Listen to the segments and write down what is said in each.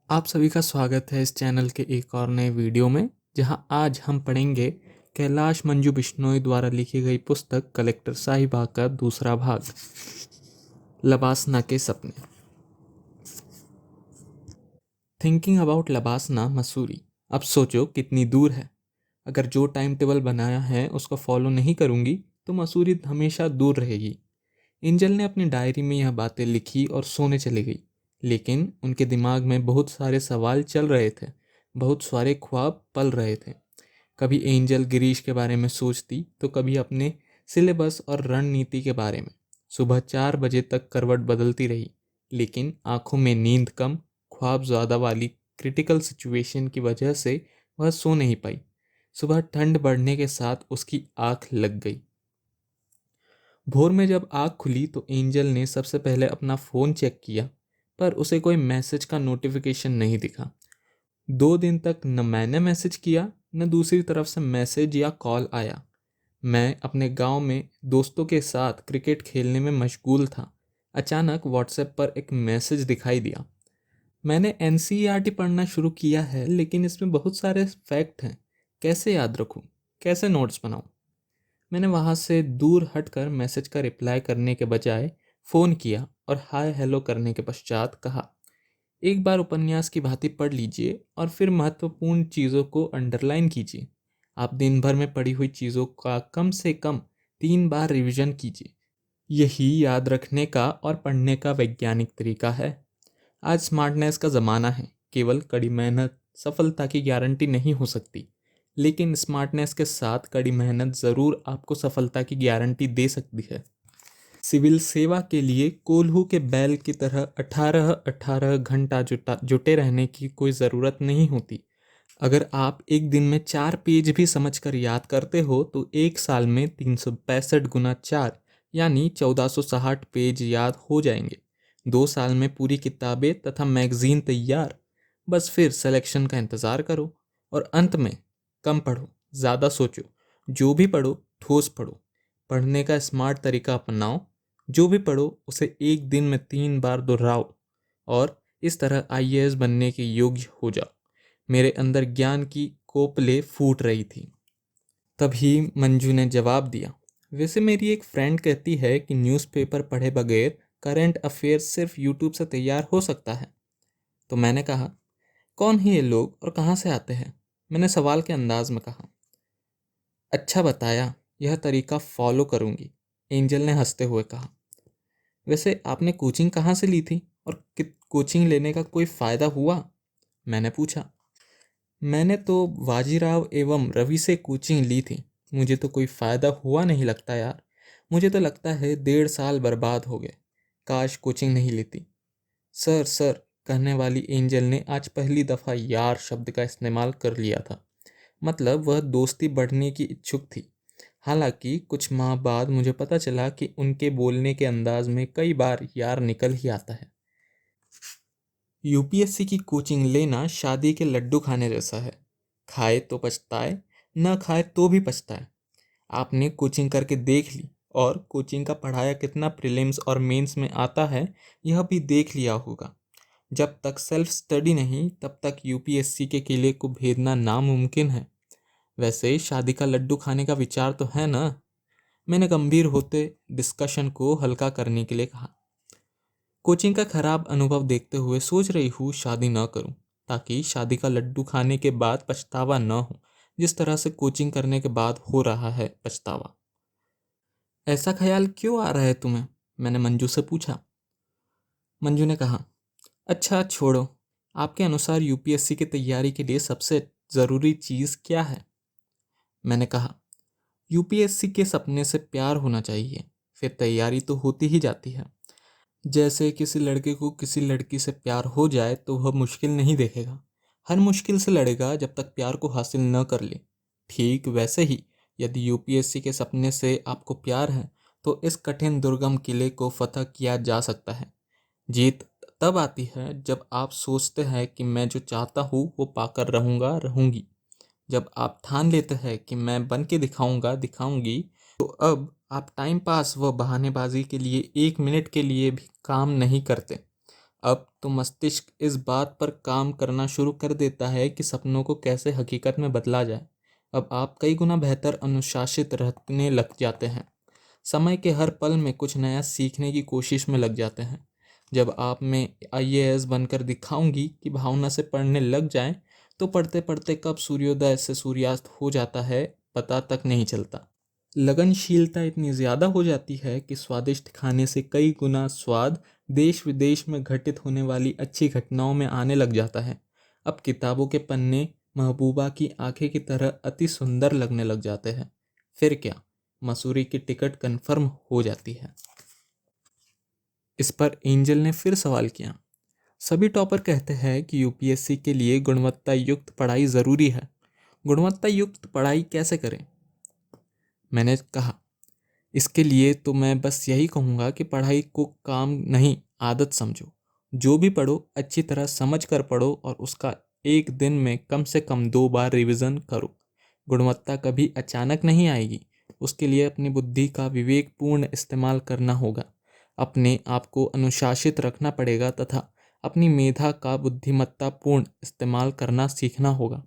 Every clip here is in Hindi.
आप सभी का स्वागत है इस चैनल के एक और नए वीडियो में, जहां आज हम पढ़ेंगे कैलाश मंजू बिश्नोई द्वारा लिखी गई पुस्तक कलेक्टर साहिबा का दूसरा भाग, लबासना के सपने। Thinking about LBSNAA Mussoorie. अब सोचो कितनी दूर है। अगर जो टाइम टेबल बनाया है उसको फॉलो नहीं करूंगी तो मसूरी हमेशा दूर रहेगी। एंजल ने अपनी डायरी में यह बातें लिखी और सोने चली गई, लेकिन उनके दिमाग में बहुत सारे सवाल चल रहे थे, बहुत सारे ख्वाब पल रहे थे। कभी एंजल गिरीश के बारे में सोचती तो कभी अपने सिलेबस और रणनीति के बारे में। सुबह 4 बजे तक करवट बदलती रही, लेकिन आंखों में नींद कम, ख्वाब ज़्यादा वाली क्रिटिकल सिचुएशन की वजह से वह सो नहीं पाई। सुबह ठंड बढ़ने के साथ उसकी आंख लग गई। भोर में जब आँख खुली तो एंजल ने सबसे पहले अपना फ़ोन चेक किया, पर उसे कोई मैसेज का नोटिफिकेशन नहीं दिखा। 2 दिन तक न मैंने मैसेज किया न दूसरी तरफ से मैसेज या कॉल आया। मैं अपने गांव में दोस्तों के साथ क्रिकेट खेलने में मशगूल था। अचानक व्हाट्सएप पर एक मैसेज दिखाई दिया। मैंने एनसीईआरटी पढ़ना शुरू किया है, लेकिन इसमें बहुत सारे फैक्ट हैं। कैसे याद रखूं? कैसे नोट्स बनाऊं? मैंने वहाँ से दूर हटकर मैसेज का रिप्लाई करने के बजाय फ़ोन किया और हाय हेलो करने के पश्चात कहा, एक बार उपन्यास की भांति पढ़ लीजिए और फिर महत्वपूर्ण चीज़ों को अंडरलाइन कीजिए। आप दिन भर में पढ़ी हुई चीज़ों का कम से कम 3 बार रिवीजन कीजिए। यही याद रखने का और पढ़ने का वैज्ञानिक तरीका है। आज स्मार्टनेस का ज़माना है। केवल कड़ी मेहनत सफलता की गारंटी नहीं हो सकती, लेकिन स्मार्टनेस के साथ कड़ी मेहनत ज़रूर आपको सफलता की गारंटी दे सकती है। सिविल सेवा के लिए कोल्हू के बैल की तरह 18-18 घंटा जुटे रहने की कोई ज़रूरत नहीं होती। अगर आप एक दिन में 4 पेज भी समझकर याद करते हो तो एक साल में 365 गुना 4 यानी 1460 पेज याद हो जाएंगे। 2 साल में पूरी किताबें तथा मैगजीन तैयार। बस फिर सिलेक्शन का इंतज़ार करो और अंत में कम पढ़ो, ज़्यादा सोचो। जो भी पढ़ो ठोस पढ़ो। पढ़ने का स्मार्ट तरीका अपनाओ। जो भी पढ़ो उसे एक दिन में 3 बार दोहराओ और इस तरह आईएएस बनने के योग्य हो जाओ। मेरे अंदर ज्ञान की कोपले फूट रही थी। तभी मंजू ने जवाब दिया, वैसे मेरी एक फ्रेंड कहती है कि न्यूज़पेपर पढ़े बगैर करंट अफेयर सिर्फ यूट्यूब से तैयार हो सकता है। तो मैंने कहा, कौन है ये लोग और कहाँ से आते हैं? मैंने सवाल के अंदाज में कहा। अच्छा बताया, यह तरीका फॉलो करूंगी, एंजल ने हंसते हुए कहा। वैसे आपने कोचिंग कहाँ से ली थी और कोचिंग लेने का कोई फ़ायदा हुआ? मैंने पूछा। मैंने तो वाजीराव एवं रवि से कोचिंग ली थी। मुझे तो कोई फ़ायदा हुआ नहीं लगता यार। मुझे तो लगता है 1.5 साल बर्बाद हो गए। काश कोचिंग नहीं लेती। सर सर कहने वाली एंजल ने आज पहली दफ़ा यार शब्द का इस्तेमाल कर लिया था। मतलब वह दोस्ती बढ़ने की इच्छुक थी। हालांकि कुछ माह बाद मुझे पता चला कि उनके बोलने के अंदाज में कई बार यार निकल ही आता है। यूपीएससी की कोचिंग लेना शादी के लड्डू खाने जैसा है। खाए तो पछताए, न खाए तो भी पछताए। आपने कोचिंग करके देख ली और कोचिंग का पढ़ाया कितना प्रीलिम्स और मेंस में आता है यह भी देख लिया होगा। जब तक सेल्फ स्टडी नहीं तब तक यूपीएससी के किले को भेदना नामुमकिन है। वैसे शादी का लड्डू खाने का विचार तो है ना? मैंने गंभीर होते डिस्कशन को हल्का करने के लिए कहा। कोचिंग का खराब अनुभव देखते हुए सोच रही हूँ शादी न करूँ, ताकि शादी का लड्डू खाने के बाद पछतावा न हो, जिस तरह से कोचिंग करने के बाद हो रहा है पछतावा। ऐसा ख्याल क्यों आ रहा है तुम्हें? मैंने मंजू से पूछा। मंजू ने कहा, अच्छा छोड़ो, आपके अनुसार यूपीएससी की तैयारी के लिए सबसे ज़रूरी चीज़ क्या है? मैंने कहा, यूपीएससी के सपने से प्यार होना चाहिए, फिर तैयारी तो होती ही जाती है। जैसे किसी लड़के को किसी लड़की से प्यार हो जाए तो वह मुश्किल नहीं देखेगा, हर मुश्किल से लड़ेगा जब तक प्यार को हासिल न कर ले। ठीक वैसे ही यदि यूपीएससी के सपने से आपको प्यार है तो इस कठिन दुर्गम किले को फतह किया जा सकता है। जीत तब आती है जब आप सोचते हैं कि मैं जो चाहता हूँ वो पाकर रहूँगा रहूँगी। जब आप ठान लेते हैं कि मैं बन के दिखाऊंगा दिखाऊंगी, तो अब आप टाइम पास व बहानेबाजी के लिए 1 मिनट के लिए भी काम नहीं करते। अब तो मस्तिष्क इस बात पर काम करना शुरू कर देता है कि सपनों को कैसे हकीकत में बदला जाए। अब आप कई गुना बेहतर अनुशासित रहने लग जाते हैं। समय के हर पल में कुछ नया सीखने की कोशिश में लग जाते हैं। जब आप मैं आईएएस बनकर दिखाऊंगी कि भावना से पढ़ने लग जाएं, तो पढ़ते पढ़ते कब सूर्योदय से सूर्यास्त हो जाता है पता तक नहीं चलता। लगनशीलता इतनी ज़्यादा हो जाती है कि स्वादिष्ट खाने से कई गुना स्वाद देश विदेश में घटित होने वाली अच्छी घटनाओं में आने लग जाता है। अब किताबों के पन्ने महबूबा की आंखें की तरह अति सुंदर लगने लग जाते हैं। फिर क्या, मसूरी की टिकट कंफर्म हो जाती है। इस पर एंजल ने फिर सवाल किया। सभी टॉपर कहते हैं कि यूपीएससी के लिए गुणवत्ता युक्त पढ़ाई ज़रूरी है। गुणवत्ता युक्त पढ़ाई कैसे करें? मैंने कहा, इसके लिए तो मैं बस यही कहूँगा कि पढ़ाई को काम नहीं आदत समझो। जो भी पढ़ो अच्छी तरह समझ कर पढ़ो और उसका एक दिन में कम से कम 2 बार रिवीजन करो। गुणवत्ता कभी अचानक नहीं आएगी। उसके लिए अपनी बुद्धि का विवेकपूर्ण इस्तेमाल करना होगा। अपने आप को अनुशासित रखना पड़ेगा तथा अपनी मेधा का बुद्धिमत्तापूर्ण इस्तेमाल करना सीखना होगा।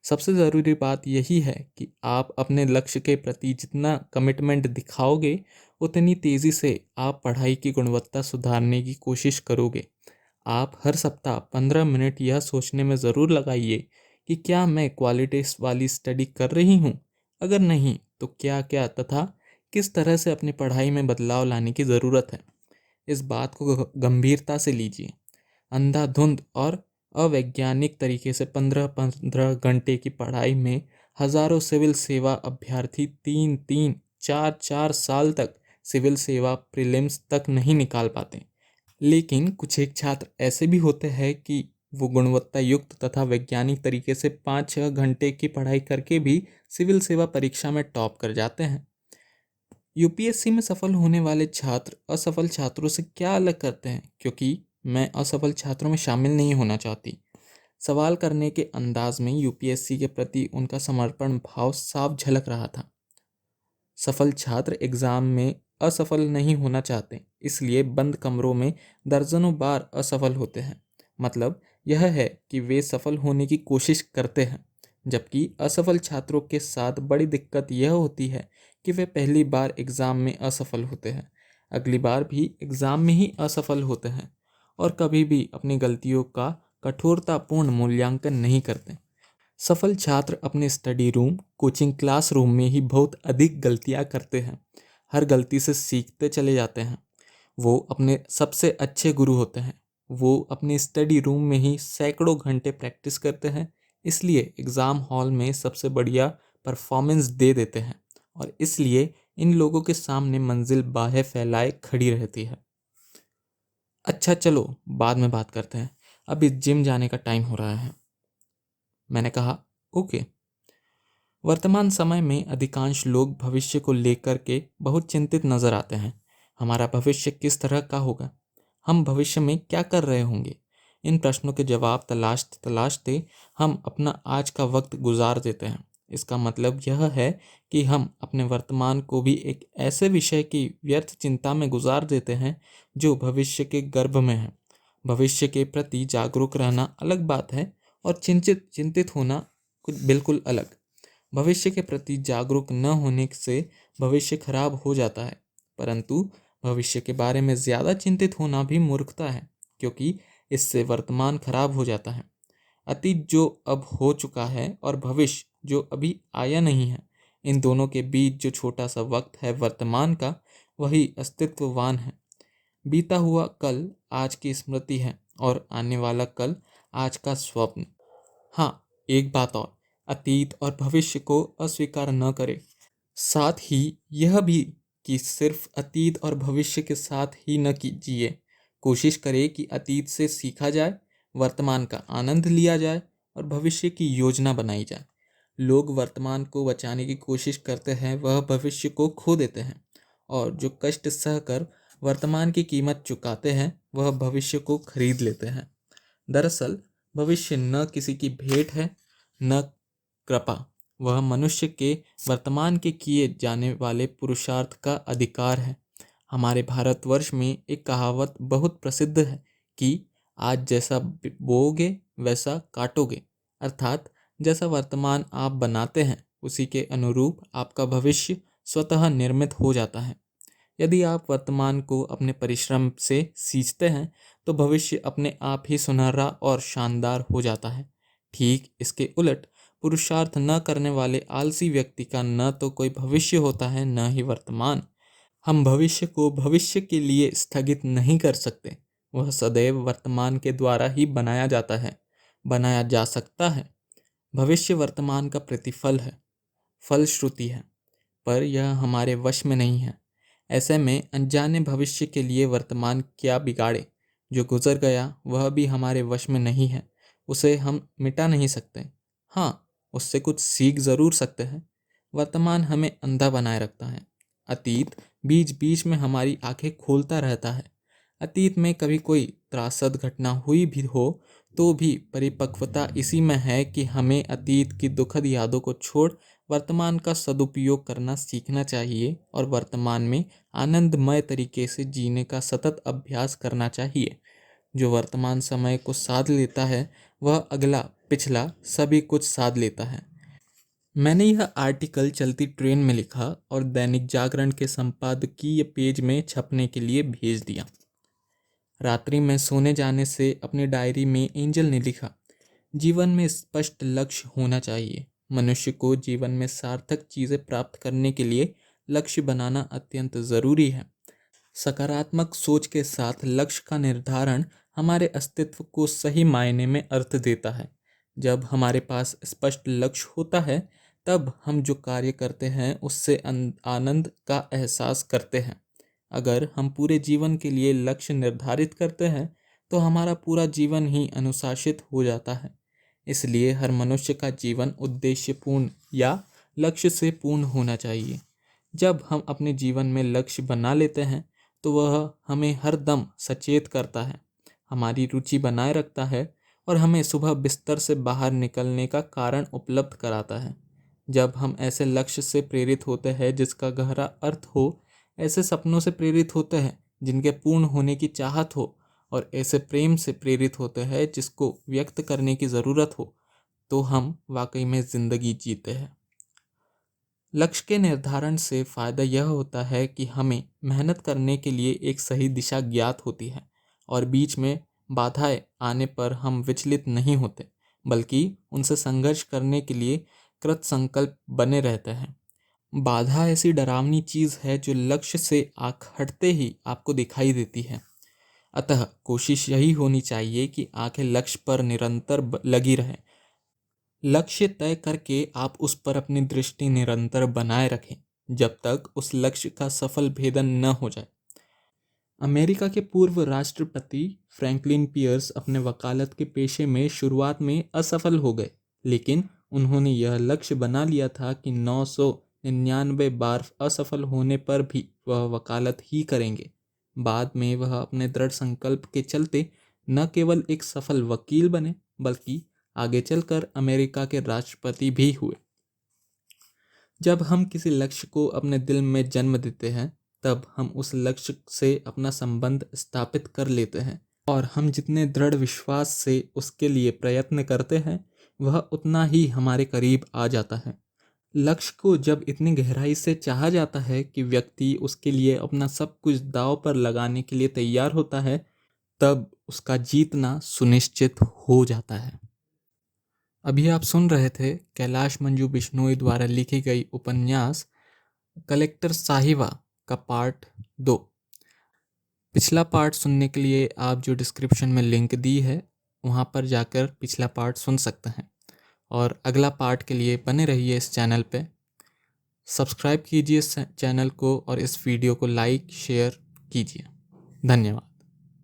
सबसे ज़रूरी बात यही है कि आप अपने लक्ष्य के प्रति जितना कमिटमेंट दिखाओगे, उतनी तेज़ी से आप पढ़ाई की गुणवत्ता सुधारने की कोशिश करोगे। आप हर सप्ताह 15 मिनट यह सोचने में ज़रूर लगाइए कि क्या मैं क्वालिटी वाली स्टडी कर रही हूँ। अगर नहीं तो क्या क्या तथा किस तरह से अपनी पढ़ाई में बदलाव लाने की ज़रूरत है। इस बात को गंभीरता से लीजिए। अंधाधुंध और अवैज्ञानिक तरीके से 15-15 घंटे की पढ़ाई में हजारों सिविल सेवा अभ्यर्थी 3-3, 4-4 साल तक सिविल सेवा प्रीलिम्स तक नहीं निकाल पाते। लेकिन कुछ एक छात्र ऐसे भी होते हैं कि वो गुणवत्ता युक्त तथा वैज्ञानिक तरीके से 5-6 घंटे की पढ़ाई करके भी सिविल सेवा परीक्षा में टॉप कर जाते हैं। यूपीएससी में सफल होने वाले छात्र असफल छात्रों से क्या अलग करते हैं? क्योंकि मैं असफल छात्रों में शामिल नहीं होना चाहती। सवाल करने के अंदाज में यूपीएससी के प्रति उनका समर्पण भाव साफ झलक रहा था। सफल छात्र एग्जाम में असफल नहीं होना चाहते, इसलिए बंद कमरों में दर्जनों बार असफल होते हैं। मतलब यह है कि वे सफल होने की कोशिश करते हैं, जबकि असफल छात्रों के साथ बड़ी दिक्कत यह होती है कि वे पहली बार एग्ज़ाम में असफल होते हैं, अगली बार भी एग्ज़ाम में ही असफल होते हैं और कभी भी अपनी गलतियों का कठोरतापूर्ण मूल्यांकन नहीं करते। सफल छात्र अपने स्टडी रूम, कोचिंग क्लासरूम में ही बहुत अधिक गलतियां करते हैं। हर गलती से सीखते चले जाते हैं। वो अपने सबसे अच्छे गुरु होते हैं। वो अपने स्टडी रूम में ही सैकड़ों घंटे प्रैक्टिस करते हैं, इसलिए एग्ज़ाम हॉल में सबसे बढ़िया परफॉर्मेंस दे देते हैं और इसलिए इन लोगों के सामने मंजिल बाहें फैलाए खड़ी रहती है। अच्छा चलो, बाद में बात करते हैं, अभी जिम जाने का टाइम हो रहा है। मैंने कहा, ओके। वर्तमान समय में अधिकांश लोग भविष्य को लेकर के बहुत चिंतित नजर आते हैं। हमारा भविष्य किस तरह का होगा? हम भविष्य में क्या कर रहे होंगे? इन प्रश्नों के जवाब तलाशते तलाशते हम अपना आज का वक्त गुजार देते हैं। इसका मतलब यह है कि हम अपने वर्तमान को भी एक ऐसे विषय की व्यर्थ चिंता में गुजार देते हैं जो भविष्य के गर्भ में है। भविष्य के प्रति जागरूक रहना अलग बात है और चिंतित चिंतित होना कुछ बिल्कुल अलग। भविष्य के प्रति जागरूक न होने से भविष्य खराब हो जाता है, परंतु भविष्य के बारे में ज़्यादा चिंतित होना भी मूर्खता है, क्योंकि इससे वर्तमान खराब हो जाता है। अतीत जो अब हो चुका है और भविष्य जो अभी आया नहीं है, इन दोनों के बीच जो छोटा सा वक्त है वर्तमान का, वही अस्तित्ववान है। बीता हुआ कल आज की स्मृति है और आने वाला कल आज का स्वप्न। हाँ, एक बात और, अतीत और भविष्य को अस्वीकार न करें। साथ ही यह भी कि सिर्फ अतीत और भविष्य के साथ ही न कीजिए। कोशिश करें कि अतीत से सीखा जाए, वर्तमान का आनंद लिया जाए और भविष्य की योजना बनाई जाए। लोग वर्तमान को बचाने की कोशिश करते हैं, वह भविष्य को खो देते हैं, और जो कष्ट सहकर वर्तमान की कीमत चुकाते हैं, वह भविष्य को खरीद लेते हैं। दरअसल भविष्य न किसी की भेंट है, न कृपा, वह मनुष्य के वर्तमान के किए जाने वाले पुरुषार्थ का अधिकार है। हमारे भारतवर्ष में एक कहावत बहुत प्रसिद्ध है कि आज जैसा बोओगे वैसा काटोगे, अर्थात जैसा वर्तमान आप बनाते हैं उसी के अनुरूप आपका भविष्य स्वतः निर्मित हो जाता है। यदि आप वर्तमान को अपने परिश्रम से सींचते हैं तो भविष्य अपने आप ही सुनहरा और शानदार हो जाता है। ठीक इसके उलट पुरुषार्थ न करने वाले आलसी व्यक्ति का न तो कोई भविष्य होता है न ही वर्तमान। हम भविष्य को भविष्य के लिए स्थगित नहीं कर सकते, वह सदैव वर्तमान के द्वारा ही बनाया जाता है, बनाया जा सकता है। भविष्य वर्तमान का प्रतिफल है, फलश्रुति है, पर यह हमारे वश में नहीं है। ऐसे में अनजाने भविष्य के लिए वर्तमान क्या बिगाड़े। जो गुजर गया वह भी हमारे वश में नहीं है, उसे हम मिटा नहीं सकते। हाँ, उससे कुछ सीख ज़रूर सकते हैं। वर्तमान हमें अंधा बनाए रखता है। अतीत बीच बीच में हमारी आंखें खोलता रहता है। अतीत में कभी कोई त्रासद घटना हुई भी हो तो भी परिपक्वता इसी में है कि हमें अतीत की दुखद यादों को छोड़ वर्तमान का सदुपयोग करना सीखना चाहिए और वर्तमान में आनंदमय तरीके से जीने का सतत अभ्यास करना चाहिए। जो वर्तमान समय को साध लेता है वह अगला पिछला सभी कुछ साध लेता है। मैंने यह आर्टिकल चलती ट्रेन में लिखा और दैनिक जागरण के संपादकीय पेज में छपने के लिए भेज दिया। रात्रि में सोने जाने से अपनी डायरी में एंजल ने लिखा, जीवन में स्पष्ट लक्ष्य होना चाहिए। मनुष्य को जीवन में सार्थक चीज़ें प्राप्त करने के लिए लक्ष्य बनाना अत्यंत ज़रूरी है। सकारात्मक सोच के साथ लक्ष्य का निर्धारण हमारे अस्तित्व को सही मायने में अर्थ देता है। जब हमारे पास स्पष्ट लक्ष्य होता है तब हम जो कार्य करते हैं उससे आनंद का एहसास करते हैं। अगर हम पूरे जीवन के लिए लक्ष्य निर्धारित करते हैं तो हमारा पूरा जीवन ही अनुशासित हो जाता है। इसलिए हर मनुष्य का जीवन उद्देश्यपूर्ण या लक्ष्य से पूर्ण होना चाहिए। जब हम अपने जीवन में लक्ष्य बना लेते हैं तो वह हमें हर दम सचेत करता है, हमारी रुचि बनाए रखता है और हमें सुबह बिस्तर से बाहर निकलने का कारण उपलब्ध कराता है। जब हम ऐसे लक्ष्य से प्रेरित होते हैं जिसका गहरा अर्थ हो, ऐसे सपनों से प्रेरित होते हैं जिनके पूर्ण होने की चाहत हो और ऐसे प्रेम से प्रेरित होते हैं जिसको व्यक्त करने की ज़रूरत हो, तो हम वाकई में ज़िंदगी जीते हैं। लक्ष्य के निर्धारण से फ़ायदा यह होता है कि हमें मेहनत करने के लिए एक सही दिशा ज्ञात होती है और बीच में बाधाएं आने पर हम विचलित नहीं होते, बल्कि उनसे संघर्ष करने के लिए कृत संकल्प बने रहते हैं। बाधा ऐसी डरावनी चीज़ है जो लक्ष्य से आँख हटते ही आपको दिखाई देती है। अतः कोशिश यही होनी चाहिए कि आंखें लक्ष्य पर निरंतर लगी रहें। लक्ष्य तय करके आप उस पर अपनी दृष्टि निरंतर बनाए रखें जब तक उस लक्ष्य का सफल भेदन न हो जाए। अमेरिका के पूर्व राष्ट्रपति फ्रैंकलिन पियर्स अपने वकालत के पेशे में शुरुआत में असफल हो गए, लेकिन उन्होंने यह लक्ष्य बना लिया था कि 999 बार असफल होने पर भी वह वकालत ही करेंगे। बाद में वह अपने दृढ़ संकल्प के चलते न केवल एक सफल वकील बने बल्कि आगे चलकर अमेरिका के राष्ट्रपति भी हुए। जब हम किसी लक्ष्य को अपने दिल में जन्म देते हैं तब हम उस लक्ष्य से अपना संबंध स्थापित कर लेते हैं और हम जितने दृढ़ विश्वास से उसके लिए प्रयत्न करते हैं वह उतना ही हमारे करीब आ जाता है। लक्ष्य को जब इतनी गहराई से चाहा जाता है कि व्यक्ति उसके लिए अपना सब कुछ दांव पर लगाने के लिए तैयार होता है, तब उसका जीतना सुनिश्चित हो जाता है। अभी आप सुन रहे थे कैलाश मंजू बिश्नोई द्वारा लिखी गई उपन्यास कलेक्टर साहिबा का पार्ट 2। पिछला पार्ट सुनने के लिए आप जो डिस्क्रिप्शन में लिंक दी है वहाँ पर जाकर पिछला पार्ट सुन सकते हैं और अगला पार्ट के लिए बने रहिए इस चैनल पे। सब्सक्राइब कीजिए इस चैनल को और इस वीडियो को लाइक शेयर कीजिए। धन्यवाद।